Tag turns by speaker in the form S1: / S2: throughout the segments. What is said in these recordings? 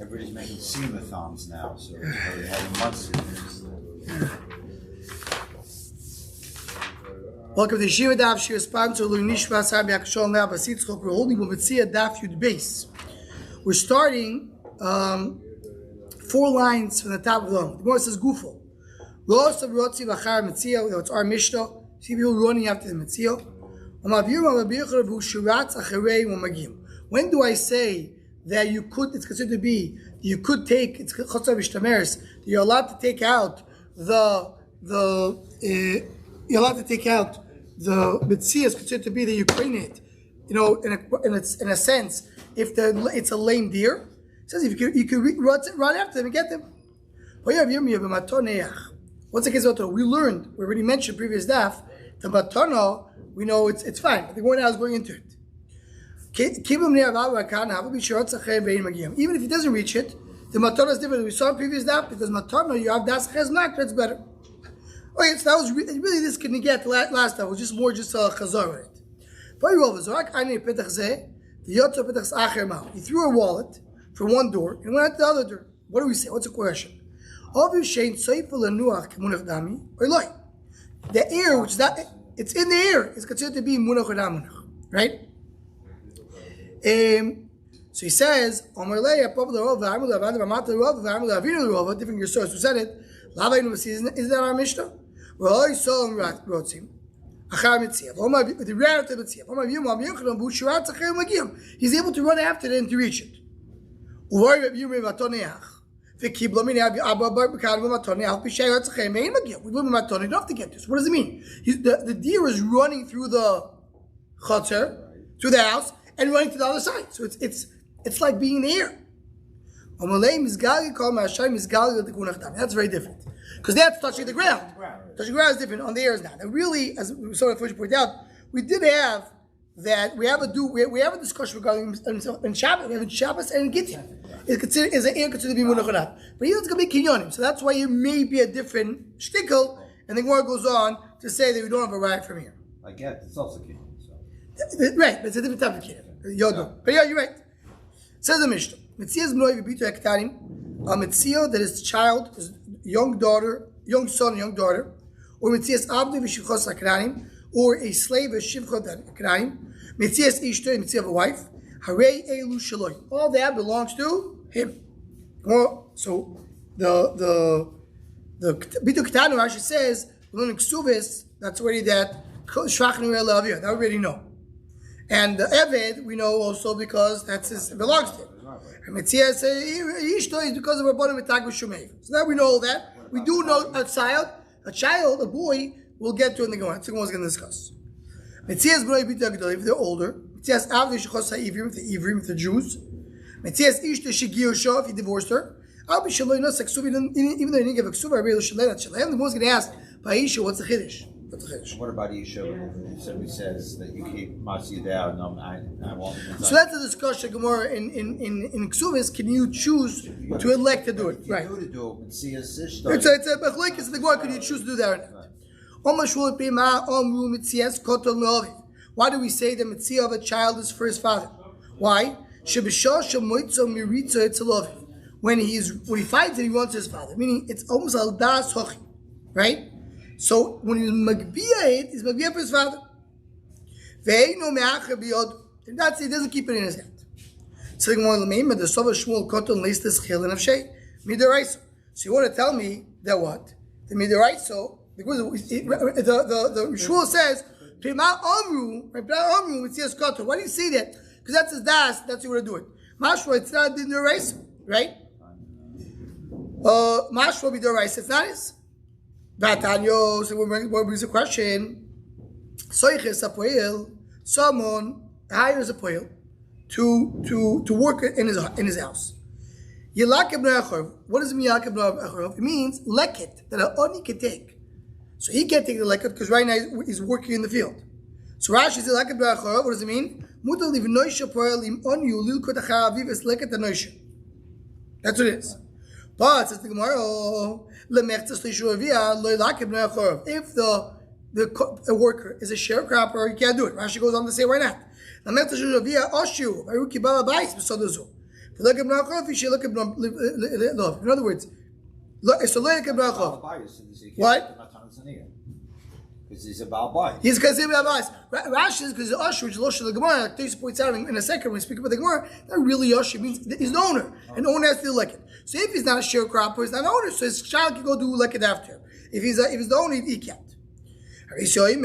S1: Everybody's making sing-a-thons now, so they're having months.
S2: Welcome to Yeshiva Daf. She is sponsored by Nishva Sabi Akshol Now Basitzchok. We're holding Metzia Daf Yud Beis. We're starting 4 lines from the top of the Daf. The Gemara says Gufo. Los of Rotzi Vachar Metzia. It's our Mishnah. See people running after the Metzia. When do I say that you could? It's considered to be you could take. It's Chotzav Ishtameres. You're allowed to take out the you're allowed to take out the Metzia is considered to be the Ukrainian. You know, in a sense, if it's a lame deer, it says if you can run after them and get them. What's the case? We learned, we already mentioned previous daf, the matana, we know it's fine. But the one I was going into it. Even if he doesn't reach it, the matana is different. We saw in previous daf because matana you have das chesmak, that's better. Okay, so that was really this couldn't get last time. It was just more just a chazar. He threw a wallet from one door and went out the other door. What do we say? What's the question? The air, which is that it's in the air, is considered to be munach or munach, right? So he says, different your source who said it. Is that our Mishnah? They ran after the Metzia. He's able to run after it and to reach it. We don't have to get this. What does it mean? The deer is running through the chutzner, through the house, and running to the other side. So it's like being in the air. That's very different. Because that's touching the ground. Touching the ground is different. On the air is not. And really, as we saw first pointed out, we did have that we have a discussion regarding in Shabbos. We have in Shabbos and in Gittin. Is an air considered to be munach or not? But here it's going to be kinyonim. So that's why it may be a different shtickle. And the Gemara goes on to say that we don't have a right from here.
S1: I get it's also kinyonim. So.
S2: Right, but it's a different type of kinyonim. But yeah, you're right. Says the Mishnah. Metzia is mnoy v'bitu ektarim. A Metzia that is child, is young son, young daughter, or Metzias abdu v'shivchos akranim, or a slave of shivchot akranim. Metzias ishto, Metzia of a wife. Harei elu shaloi. All that belongs to him. So the bitu ketanu Rashi says that's already that shvachnu elavir. That we already know. And the Eved, we know also because it belongs to him. And Metzia says, Ishto is because of Rabbanim Mitag V'Shumei. So now we know all that. We do know a child, a boy, we'll get to in the Gemara. That's what we're going to discuss. Metzia's B'nai B'nai G'dolei, if they're older. Metzia's Avdei Shechos HaIvrim, the Jews. Metzia's Ishto Shigir Shah, if he divorced her. Al B'Shaloi Nos HaKsuv, even though he didn't give a Ksuv, I really Shalei, that's Shalei. The one's going to ask, Ba'isha, what's the Chiddush?
S1: What about Yeshiva? Somebody says that you keep Metzia down. No, I won't.
S2: So that's a discussion. Gemara in Ksuvis. Can you choose to elect to do it? Right.
S1: It's a
S2: machlokes in the Gemara. Can you choose to do that or not? Why do we say the Metzia of a child is for his father? Why? When he finds it, he wants his father. Meaning it's almost al das hochi, right? So when he's magbiyah, he's magbiyah for his father. And that's he doesn't keep it in his hand. So you want to tell me that what? The midoraiso, because the Shmuel says, why do you say that? Because that's his das, that's how you want to do it. Mashra, it's not the midoraiso, right? Mashra midoraiso, it's not his. Vatanyo, so what brings a question? Soiches apoel, someone hires a poel to work in his house. Yelakeb noachorov. What does it mean yelakeb noachorov? It means leket that an oni can take. So he can't take the leket because right now he's working in the field. So Rashi says yelakeb noachorov. What does it mean? Mutar livnoisha poel im oni ulil kot achar aviv es leket anoisha. That's what it is. But says the Gemara. If the worker is a sharecropper, you can't do it. Rashi goes on to say, why not? In other words, so what?
S1: Because he's a Baal
S2: He's because he's Rashi is because Usher, which is Losher the Gemara, like Tosis points out in a second when we speak about the Gemara, not really Usher, means he's the owner. An owner has to do like it. So if he's not a sharecropper, he's not an owner, so his child can go do like it after him. If he's the owner, he can't. He says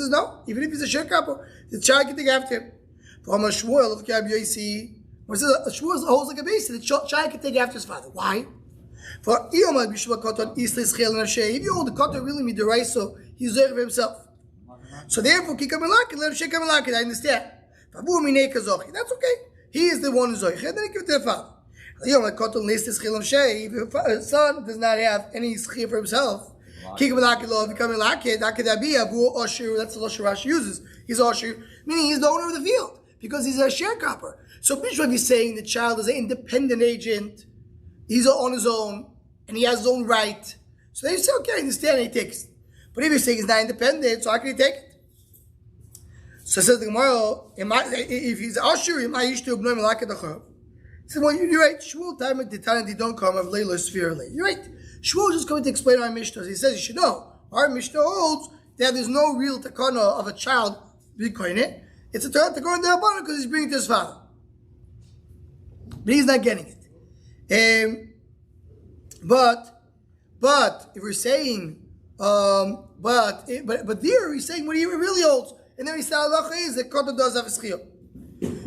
S2: no, even if he's a sharecropper, the child can take after him. From a Shmuel of Rabbi Yossi, where it says a Shmuel holds like a base, the child can take after his father. Why? For if you hold the koton really midoraiso, he's there for himself. So therefore, kikam melakid, let him shake melakid. I understand. That's okay. He is the one who's zoich, and then he give it to the father. If a son does not have any schir for himself, kikam melakid lo become melakid. That could be avu osher. That's the lashon Rashi uses. He's osher, meaning he's the owner of the field because he's a sharecropper. So Bishop is saying the child is an independent agent. He's on his own, and he has his own right. So they say, okay, I understand, and he takes it. But if you're saying he's not independent, so how can he take it? So says the Gemara, if he's Asher, he might to obnoim like it. He said, well, you're right. Shmuel time at the time they don't come of Leila Spherely. You're right. Shmuel is just going to explain our Mishnah. He says you should know. Our Mishnah holds that there's no real takana of a child being koine. It's a takana derabbanan because he's bringing it to his father. But he's not getting it. But if we're saying, but there he's saying what he really holds, and then he said Allah is that koton does have a schiyah.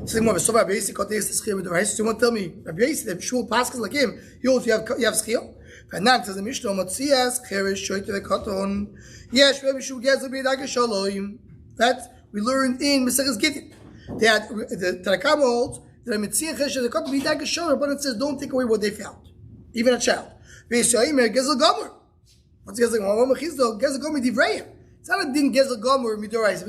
S2: So Rabbi Yossi koton is the schiyah with the rice. So you want to tell me Rabbi Yossi that Shmuel passes like him? He holds you have schiyah. And now says the Mishnah Metzia cherish shoyte vekoton. Yes, Rabbi Shmuel gets the b'yadake shalom. That we learned in Maseches Gittin. That the Tanakama holds. But it says don't take away what they found, even a child. What's Gezel Gomer? What's Gezel Gomer? Gezel Gomer divrayim. It's not a din Gezel Gomer midorais.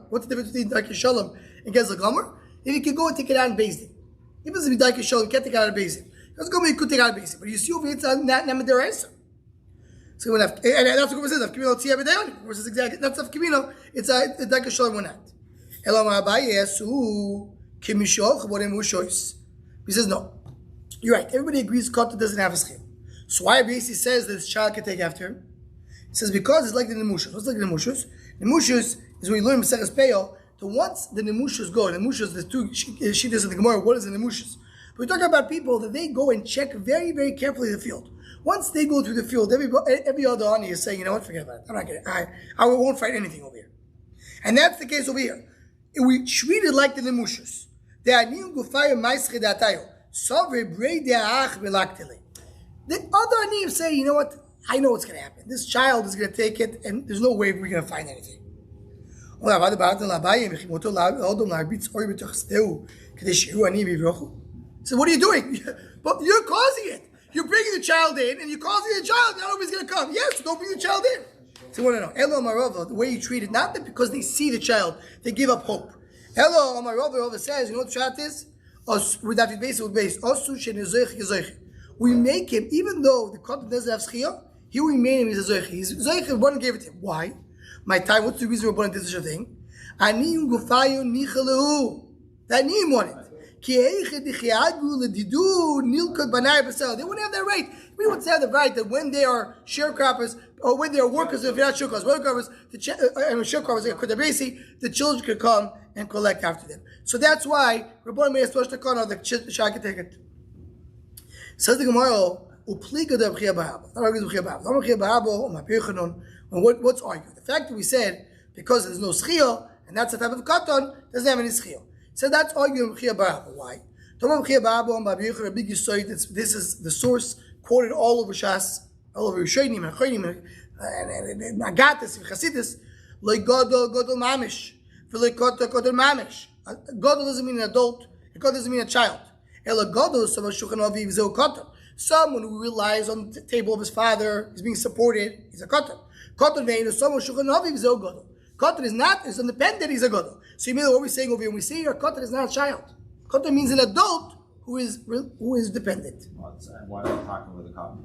S2: What's the difference between Daike Shalom and Gezel Gomer? If you can go and take it out in Beis Din, even if it's Daike Shalom, you can't take it out of Beis Din. Gezel Gomer you could take it out of Beis Din, but you see over here it's not midorais. So and that's what Gomer says. Avkimino tzia b'dayon. Versus exactly that's Avkimino. It's a Daike Shalom one not. Elam Abaye Yesu. He says no. You're right. Everybody agrees koton doesn't have a schiyah. So why basically says that this child can take after him? He says because it's like the nemushos. What's like the nemushos? Nemushos is when you learn Maseches Peyo. So once the nemushos go, nemushos, there's two shittas in the Gemara. What is the nemushos? We're talking about people that they go and check very, very carefully the field. Once they go through the field, every other ani is saying, you know what, forget about it. I'm not getting. I won't fight anything over here. And that's the case over here. We treat it like the nemushos. The other anim say, you know what? I know what's going to happen. This child is going to take it, and there's no way we're going to find anything. So what are you doing? But you're causing it. You're bringing the child in, and you're causing the child. Now nobody's going to come. Yes, don't bring the child in. So what do I know? The way you treat it, not that because they see the child, they give up hope. Hello, my Rava says, you know what the shot is? With that base with base. We make him, even though the koton doesn't have schiyah, he will remain him as a zoich. He's zoich, Rabbanan gave it to him. Why? My time, what's the reason Rabbanan did such a thing? Aniyim gufayu nichalehu. That Aniyim wanted. They wouldn't have that right. We wouldn't have the right that when they are sharecroppers, or when they are workers, if you're not sharecroppers, the children could come and collect after them. So that's why Rabbanan made a special takana the child can take it. Says the Gemara, what's argued? The fact that we said because there's no schiyah and that's the type of koton doesn't have any schiyah. So that's arguing Mechia Baraba. Why? This is the source quoted all over Shas, all over Rishonim and Achronim and Agatis and Chasidis. Like Godol Mamish, Godol Mamish. Godol doesn't mean an adult. Godol doesn't mean a child. Someone who relies on the table of his father, is being supported. He's a koton. Koton vein is someone shulchan aviv is a godol. Koton is not, is independent, he's a godol. So you mean what we're saying over here, when we say here, koton is not a child. Koton means an adult who is dependent.
S1: And why are we talking with a koton?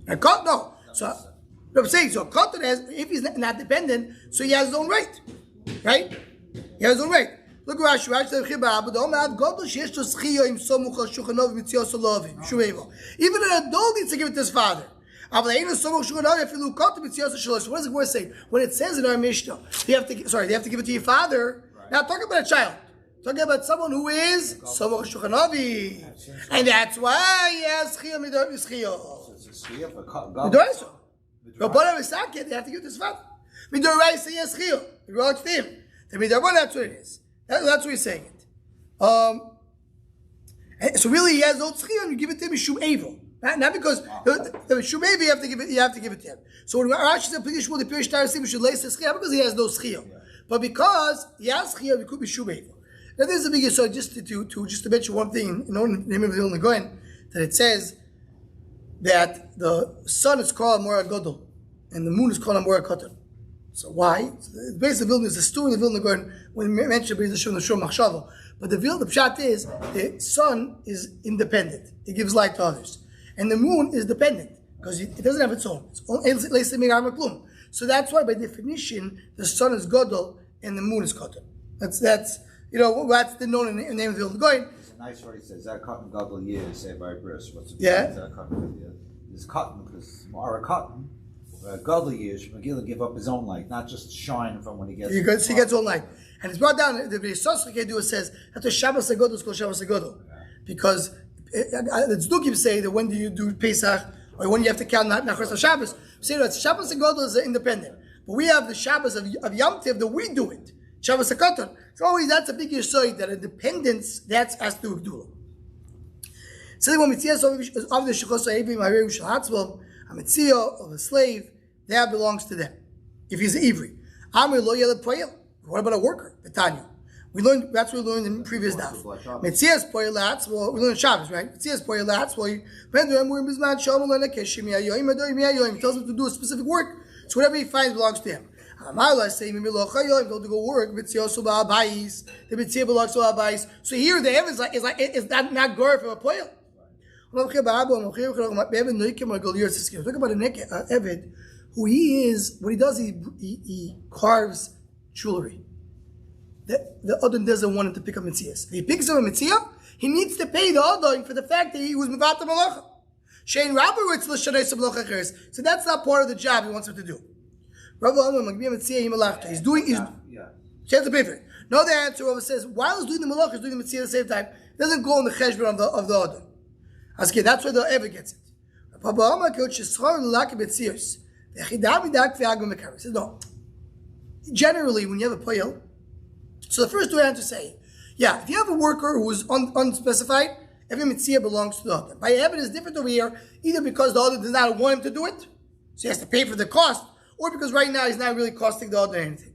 S2: A koton, no. So I'm saying, so koton has, if he's not dependent, so he has his own right. Right? He has his own right. Look at Rashi. Rashi says, even an adult needs to give it to his father. What does the word say? When it says in our Mishnah, they have to give it to your father. Right. Now talk about a child. Talking about someone who is Somuch Shulchan Avi. And that's why he has Schiyah Midor Yischiyo.
S1: It's a Schiyah for
S2: Midor But Bava Misakeh, they have to give it to his father. Midor Reis, he has Schiyah. He wrote to him. The Midor Bava, that's what it is. That's what he's saying it. So really, he has no Schiyah, and you give it to him, Mishum Evo. Not because the Mishum Evo, you have to give it to him. So when Rashi said, P'lish Shmuel, the Pirish Tar Sim, should lace the Schiyah, because he has no Schiyah. But because he has Schiyah, it could be Mishum Evo. Now there's a big issue, just to mention one thing, in the name of the Vilna Gaon, that it says that the sun is called Mora Godol, and the moon is called Mora Kotan. So why? So the base of Vilna is the story of Vilna Gaon when we mentioned the Shur Machshava. But the pshat is the sun is independent; it gives light to others, and the moon is dependent because it doesn't have its own. So that's why, by definition, the sun is Godol and the moon is Kotan. That's the known in the name of the Vilna Gaon.
S1: It's a nice word. He says that cotton Godol year say by Bris. What's it?
S2: Yeah.
S1: There's cotton because Mara cotton. Godly years, Megillah give up his own light, not just shine from when he gets. He
S2: gets all light, and it's brought down. The Sosra Kedu says that the Shabbos Hagodol is called Shabbos Hagodol because the Tzdukim say that when do you do Pesach or when you have to count Nachos Shabbos, say that Shabbos Hagodol is independent, but we have the Shabbos of Yom Tov that we do it. Shabbos Hakoton. So always that's a big yisoid that independence that's has to do with Gdula. So when Metzia of the Shechos Ha'evim Ha'reru Shel Hatzvam. A Metzia of a slave, that belongs to them. If he's an Ivri. What about a worker? Betanya. That's what we learned in the previous daf. Metzia's poyel latzvol. We learned Shabbos, right? Metzia's poyel latzvol. He tells him to do a specific work. So whatever he finds belongs to him. Told to go work. The Metzia belongs to Abayis. So here the evidence is not gore from a poyel. Talk about an Eved, who he is, what he does, he carves jewelry. The Adon doesn't want him to pick up Metzias. If he picks up a Metzia, he needs to pay the Adon for the fact that he was Mevata Malacha. Shein Rabbi writes L'Shanei Malacha Cheres. So that's not part of the job he wants him to do. He's doing, he has to pay for it. No, the answer over says, while he's doing the Malacha, he's doing the Metzia at the same time. It doesn't go in the Cheshbon of the Adon. Okay, that's why the Ever gets it. He says, no. Generally, when you have a poyel, so the first two answers say, if you have a worker who is unspecified, every Metzia belongs to the other. By Ever is different over here, either because the other does not want him to do it, so he has to pay for the cost, or because right now he's not really costing the other anything.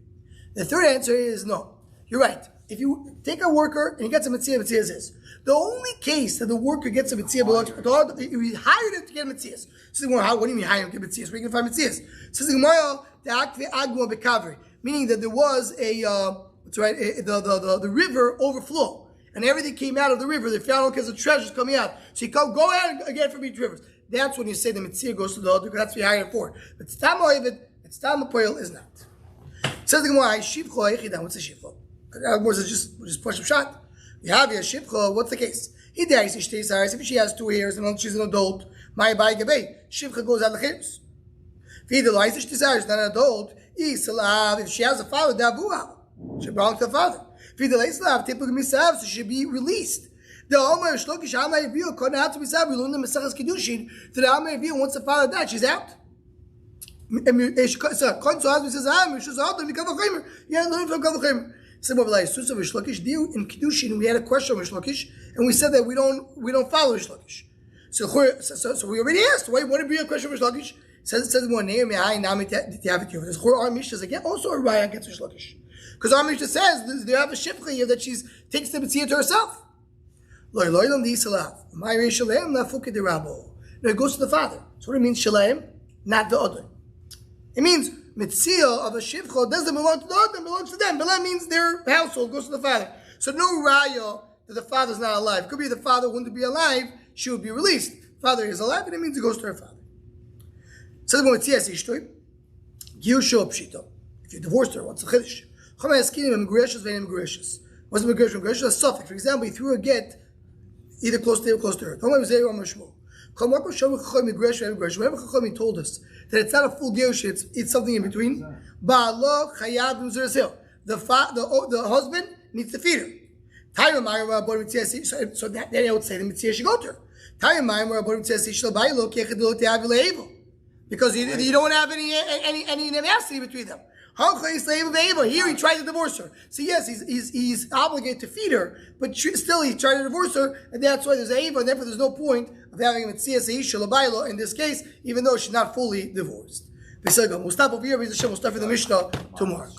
S2: The third answer is no. You're right. If you take a worker and he gets a Metzia is this. The only case that the worker gets a Metzia belongs to the other, we hired him to get a Metzia. Says, what do you mean hire him to get Metzias? Where you can find Metzias? Says the Gemara, meaning that there was the river overflow, and everything came out of the river. They found all kinds of treasures coming out. So you go out again from each river. That's when you say the Metzia goes to the other, because that's what you hired him for. But Stam Oivet, Stam Poyel is not. Says the Gemara, Shivcho Echidan. What's a Shivcho? Just push a shot. You have your Shivcho. What's the case? If she has 2 years and she's an adult, my by Gabay, Shivcha goes out the chips. If she's not an adult, if she has a father, she belongs to the father. If so she should be released. The Omer Shlokish Amar Yavil couldn't have to be saved. We learned the Mesachas Kiddushin. To the Amar Yavil, once the father died, she's out. So Kohen Sohaz says, she's out. And Kav Chamer. Yeah, learn from Kav Chamer. Same over like Susa Vishlokish. In Kiddushin, we had a question of Vishlokish, and we said that we don't follow Vishlokish. So we already asked, why would it be a question of Vishlokish? Says more name our Mishnah again also a raya against Vishlokish. Because our Mishnah says they have a shifcha here that she takes the Metzia to herself. No, it goes to the father. So what it means, Shalem, not the other. It means Metzia of a shivcha doesn't belong to the other, it belongs to them. But that means their household goes to the father. So no raya that the father's not alive. It could be the father wouldn't be alive, she would be released. Father is alive, and it means it goes to her father. So the Metzia is Ishtoi, Gil Shop Shito. If you divorced her, what's the Chiddush? What's the Gershon? Gershon is a suffix. For example, he threw a get either close to him or close to her. Whenever Chachamim told us that it's not a full Gershon, it's something in between. The husband needs to feed her. So then I would say the Metzia should go to her. Because you don't have any animosity between them. Here he tried to divorce her. So yes, he's obligated to feed her, but still he's trying to divorce her, and that's why there's a Eva, and therefore there's no point of having a Metzia in this case, even though she's not fully divorced. We'll stop over here. We'll start with the Mishnah tomorrow.